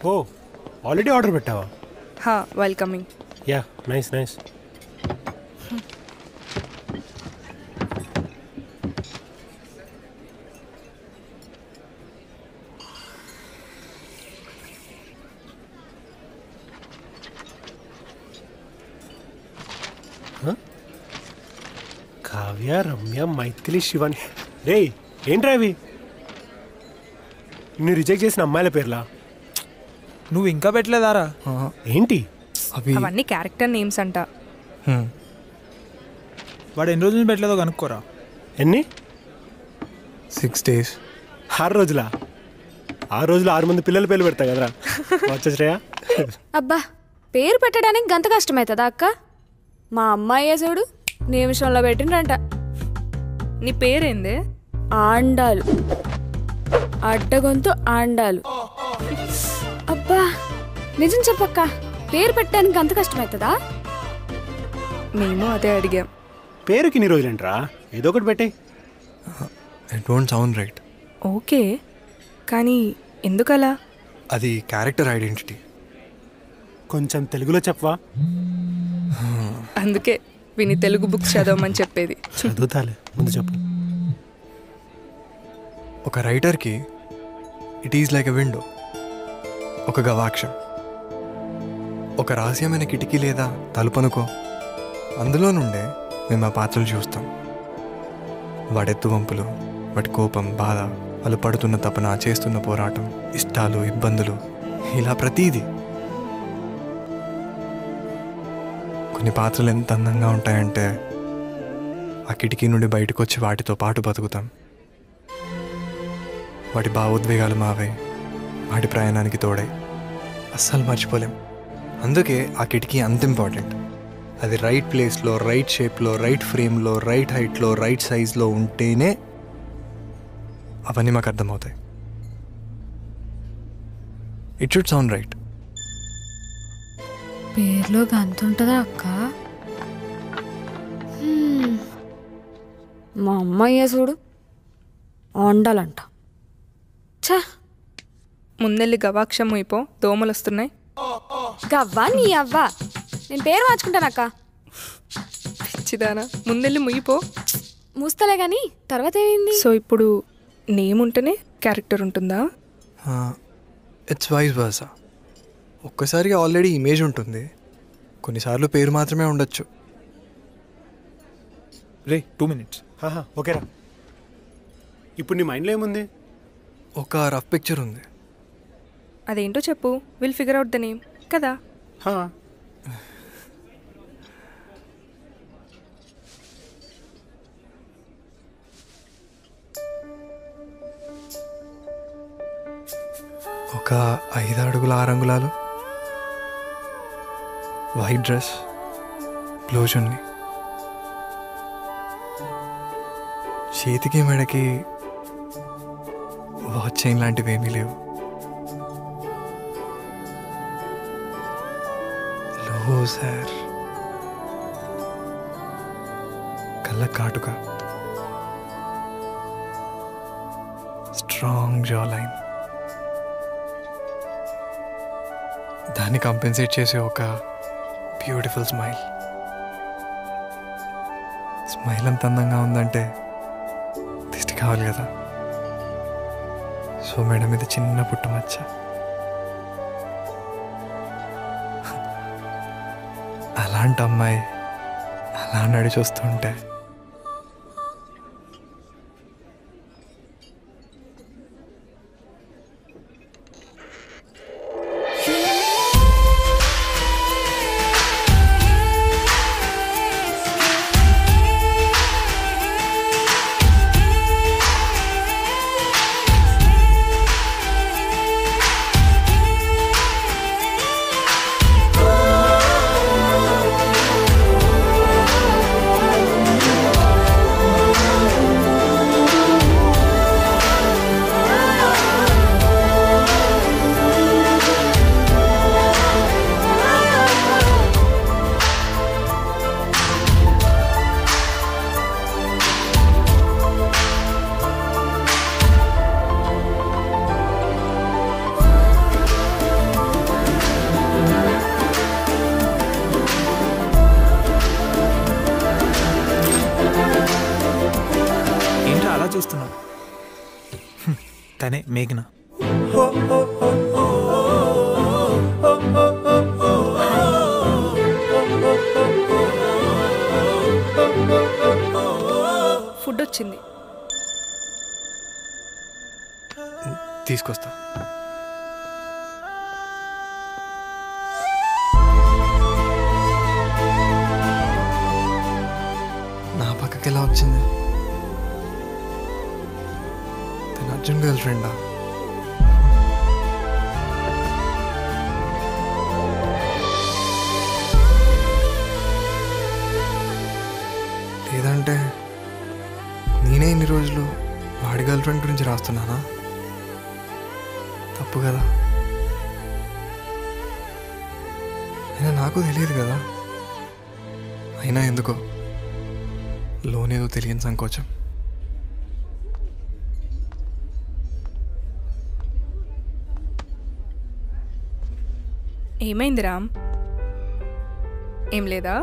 ఓ already order పెట్టావా? హా welcoming. Yeah nice nice. Kavya, Ramya, Mythili, Shivani. రే ఏంట్రా అవి? నువ్వు రిజెక్ట్ చేసిన అమ్మాయిల పేర్లా? నువ్వు ఇంకా పెట్టలేదారా? ఏంటి అవన్నీ క్యారెక్టర్ నేమ్స్ అంట. వాడు ఎన్ని రోజులు పెట్టలేదో కనుక్కోరా. ఎన్ని? 6 days. 6 రోజులా? 6 రోజులు 6 మంది పిల్లల పేర్లు పెడతా కదరా. వచ్చేశ్రేయా. అబ్బా పేరు పెట్టడానికి గంత కష్టమవుతుందా అక్క? మా అమ్మాయి చూడు నిమిషంలో పెట్టిండ్రంట. నీ పేరేందే? ఆండాలు. అడ్డగొంతు ఆండాలు. అబ్బా నిజం చెప్పక్క, పేరు పెట్టడానికి అంత కష్టమవుతుందా? మేము అదే అడిగాం. పేరుకి ఇన్ని రోజులేంట్రా, ఏదో ఒకటి పెట్టే. It won't sound right. Okay కానీ ఎందుకలా? అది క్యారెక్టర్ ఐడెంటిటీ. కొంచెం తెలుగులో చెప్పవా? అందుకే విని తెలుగు బుక్స్ చదవమని చెప్పేది. చదువుతాలే, ముందు చెప్పు. ఒక రైటర్కి it is like a window, ఒక గవాక్షం, ఒక రహస్యమైన కిటికీ లేదా తలుపనుకో. అందులో నుండే మేము ఆ పాత్రలు చూస్తాం. వాడెత్తు వంపులు, వాటి కోపం, బాధ, వాళ్ళు పడుతున్న తపన, చేస్తున్న పోరాటం, ఇష్టాలు, ఇబ్బందులు, ఇలా ప్రతీది. కొన్ని పాత్రలు ఎంత అందంగా ఉంటాయంటే ఆ కిటికీ నుండి బయటకు వచ్చి వాటితో పాటు బతుకుతాం. వాటి భావోద్వేగాలు మావే, వాటి ప్రయాణానికి తోడై అస్సలు మర్చిపోలేం. అందుకే ఆ కిటికీ అంత ఇంపార్టెంట్. అది రైట్ ప్లేస్లో, రైట్ షేప్లో, రైట్ ఫ్రేమ్లో, రైట్ హైట్లో, రైట్ సైజ్లో ఉంటేనే అవన్నీ మాకు అర్థమవుతాయి. It should sound right. పేర్లో గంత ఉంటుందా అక్క? మా అమ్మాయి చూడు ఆండాలంట. ఛా, ముందెళ్ళి గవాక్షం అయిపో, దోమలు వస్తున్నాయి. గవ్వా నీ అవ్వా, నేను పేరు మార్చుకుంటానక్క. పిచ్చిదానా, ముందెళ్ళి ముయ్యిపో. మూస్తలే కానీ తర్వాత ఏమైంది? సో ఇప్పుడు నేమ్ ఉంటేనే క్యారెక్టర్ ఉంటుందా? It's vice versa. ఒక్కసారిగా ఆల్రెడీ ఇమేజ్ ఉంటుంది, కొన్నిసార్లు పేరు మాత్రమే ఉండొచ్చు. రే 2 minutes. ఓకేరా. ఇప్పుడు నీ మైండ్లో ఏముంది? ఒక రఫ్ పిక్చర్ ఉంది. అదేంటో చెప్పు, will figure out the name కదా. ఒక 5 అడుగుల 6 అంగుళాలు, వైట్ డ్రెస్, బ్లూ చున్నీ, చేతికి మెడకి వాచ్ చైన్ లాంటివి ఏమీ లేవు. లో సార్, కళ్ళ కాటుక, స్ట్రాంగ్ జా లైన్, దాన్ని కంపెన్సేట్ చేసే ఒక బ్యూటిఫుల్ స్మైల్. స్మైల్ అంత అందంగా ఉందంటే దిష్టి కావాలి కదా. సో మేడం మీద చిన్న పుట్టమచ్చ. అలాంటి అమ్మాయి అలా నడిచి వస్తుంటే చూస్తున్నావు. తనే మేఘన. ఫుడ్ వచ్చింది. తీసుకొస్తా. నా పక్కకి ఎలా వచ్చింది? తన అర్జున్ గర్ల్ ఫ్రెండా? లేదంటే నేనే ఇన్ని రోజులు వాడి గర్ల్ ఫ్రెండ్ గురించి రాస్తున్నానా? తప్పు కదా. అయినా నాకు తెలియదు కదా. అయినా ఎందుకో లోనేదో తెలియని సంకోచం. ఏమైంది రామ్? ఏం లేదా?